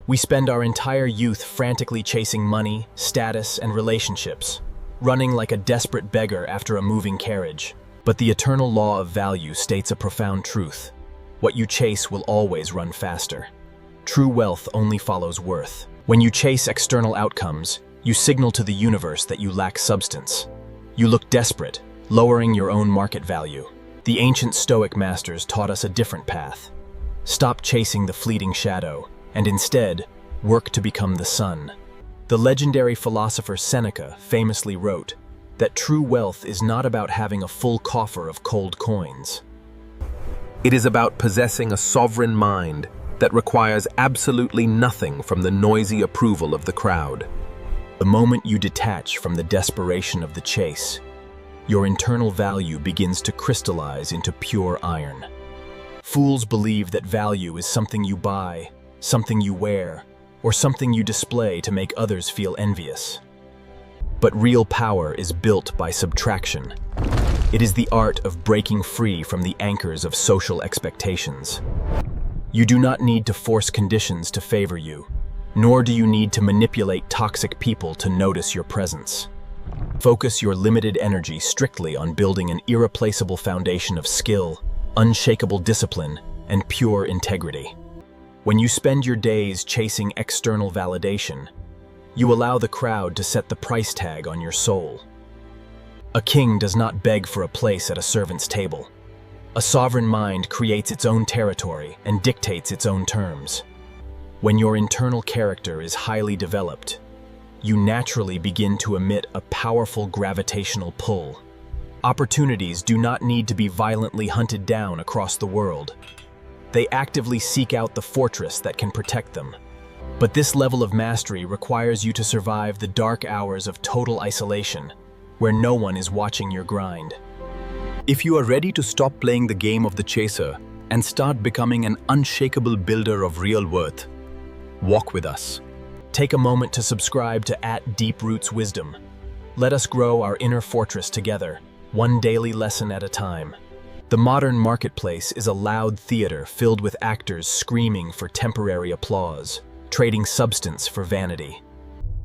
We spend our entire youth frantically chasing money, status, and relationships, running like a desperate beggar after a moving carriage. But the eternal law of value states a profound truth. What you chase will always run faster. True wealth only follows worth. When you chase external outcomes, you signal to the universe that you lack substance. You look desperate, lowering your own market value. The ancient Stoic masters taught us a different path. Stop chasing the fleeting shadow, and instead, work to become the sun. The legendary philosopher Seneca famously wrote that true wealth is not about having a full coffer of cold coins. It is about possessing a sovereign mind that requires absolutely nothing from the noisy approval of the crowd. The moment you detach from the desperation of the chase, your internal value begins to crystallize into pure iron. Fools believe that value is something you buy, something you wear, or something you display to make others feel envious. But real power is built by subtraction. It is the art of breaking free from the anchors of social expectations. You do not need to force conditions to favor you, nor do you need to manipulate toxic people to notice your presence. Focus your limited energy strictly on building an irreplaceable foundation of skill, unshakable discipline, and pure integrity. When you spend your days chasing external validation, you allow the crowd to set the price tag on your soul. A king does not beg for a place at a servant's table. A sovereign mind creates its own territory and dictates its own terms. When your internal character is highly developed, you naturally begin to emit a powerful gravitational pull. Opportunities do not need to be violently hunted down across the world. They actively seek out the fortress that can protect them. But this level of mastery requires you to survive the dark hours of total isolation, where no one is watching your grind. If you are ready to stop playing the game of the chaser and start becoming an unshakable builder of real worth, walk with us. Take a moment to subscribe to @DeepRootsWisdom. Let us grow our inner fortress together, one daily lesson at a time. The modern marketplace is a loud theater filled with actors screaming for temporary applause, trading substance for vanity.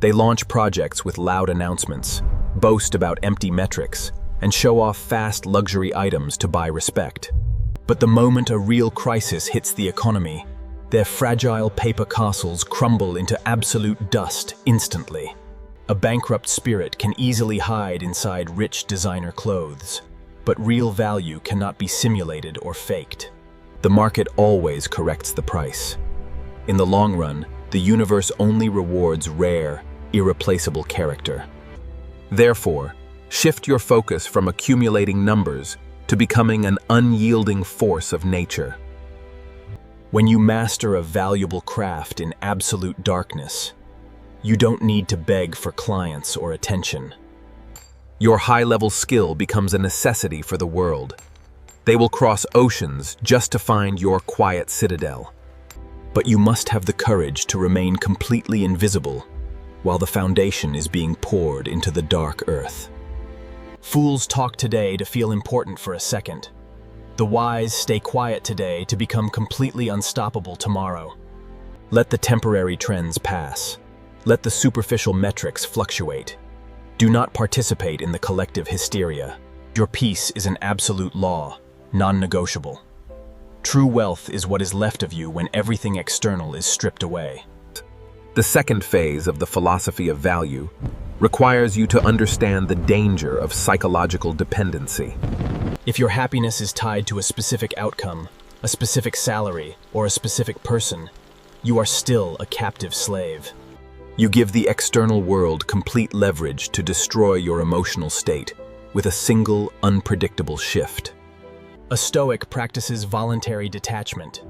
They launch projects with loud announcements, boast about empty metrics, and show off fast luxury items to buy respect. But the moment a real crisis hits the economy, their fragile paper castles crumble into absolute dust instantly. A bankrupt spirit can easily hide inside rich designer clothes, but real value cannot be simulated or faked. The market always corrects the price. In the long run, the universe only rewards rare, irreplaceable character. Therefore, shift your focus from accumulating numbers to becoming an unyielding force of nature. When you master a valuable craft in absolute darkness, you don't need to beg for clients or attention. Your high-level skill becomes a necessity for the world. They will cross oceans just to find your quiet citadel. But you must have the courage to remain completely invisible while the foundation is being poured into the dark earth. Fools talk today to feel important for a second. The wise stay quiet today to become completely unstoppable tomorrow. Let the temporary trends pass. Let the superficial metrics fluctuate. Do not participate in the collective hysteria. Your peace is an absolute law, non-negotiable. True wealth is what is left of you when everything external is stripped away. The second phase of the philosophy of value requires you to understand the danger of psychological dependency. If your happiness is tied to a specific outcome, a specific salary, or a specific person, you are still a captive slave. You give the external world complete leverage to destroy your emotional state with a single, unpredictable shift. A Stoic practices voluntary detachment.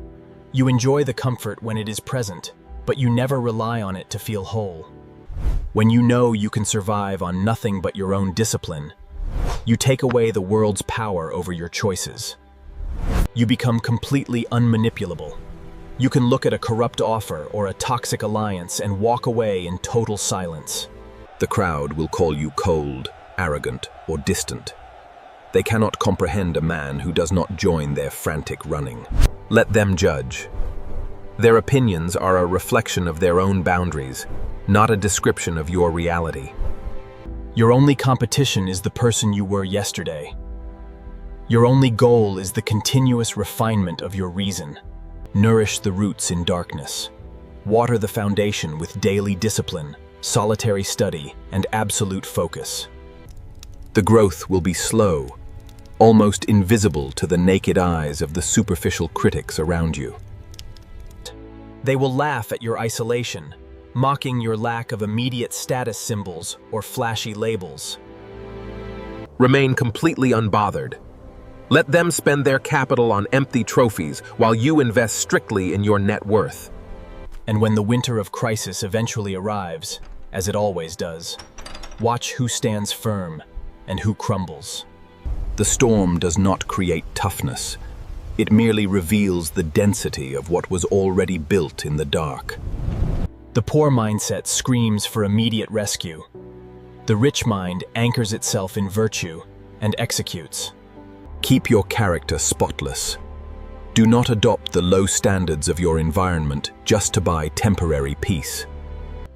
You enjoy the comfort when it is present, but you never rely on it to feel whole. When you know you can survive on nothing but your own discipline, you take away the world's power over your choices. You become completely unmanipulable. You can look at a corrupt offer or a toxic alliance and walk away in total silence. The crowd will call you cold, arrogant, or distant. They cannot comprehend a man who does not join their frantic running. Let them judge. Their opinions are a reflection of their own boundaries, not a description of your reality. Your only competition is the person you were yesterday. Your only goal is the continuous refinement of your reason. Nourish the roots in darkness. Water the foundation with daily discipline, solitary study, and absolute focus. The growth will be slow, almost invisible to the naked eyes of the superficial critics around you. They will laugh at your isolation, mocking your lack of immediate status symbols or flashy labels. Remain completely unbothered. Let them spend their capital on empty trophies while you invest strictly in your net worth. And when the winter of crisis eventually arrives, as it always does, watch who stands firm and who crumbles. The storm does not create toughness. It merely reveals the density of what was already built in the dark. The poor mindset screams for immediate rescue. The rich mind anchors itself in virtue and executes. Keep your character spotless. Do not adopt the low standards of your environment just to buy temporary peace.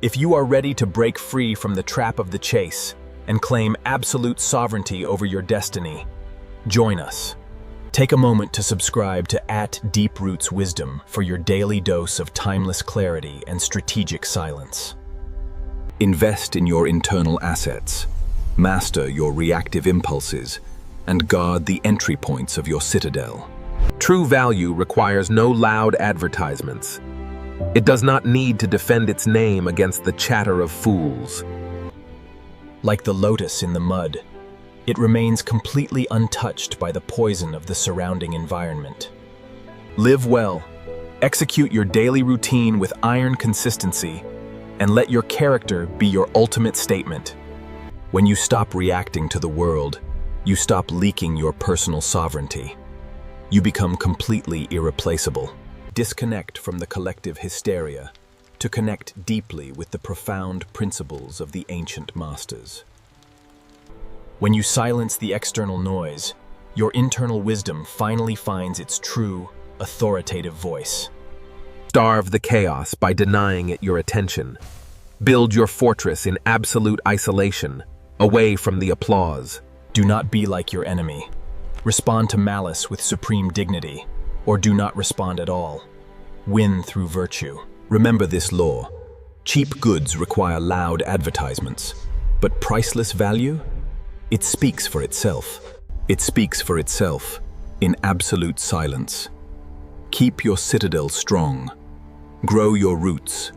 If you are ready to break free from the trap of the chase and claim absolute sovereignty over your destiny, join us. Take a moment to subscribe to @DeepRootsWisdom for your daily dose of timeless clarity and strategic silence. Invest in your internal assets, master your reactive impulses, and guard the entry points of your citadel. True value requires no loud advertisements. It does not need to defend its name against the chatter of fools. Like the lotus in the mud, it remains completely untouched by the poison of the surrounding environment. Live well, execute your daily routine with iron consistency, and let your character be your ultimate statement. When you stop reacting to the world, you stop leaking your personal sovereignty. You become completely irreplaceable. Disconnect from the collective hysteria to connect deeply with the profound principles of the ancient masters. When you silence the external noise, your internal wisdom finally finds its true, authoritative voice. Starve the chaos by denying it your attention. Build your fortress in absolute isolation, away from the applause. Do not be like your enemy. Respond to malice with supreme dignity, or do not respond at all. Win through virtue. Remember this law. Cheap goods require loud advertisements, but priceless value? It speaks for itself. It speaks for itself in absolute silence. Keep your citadel strong. Grow your roots.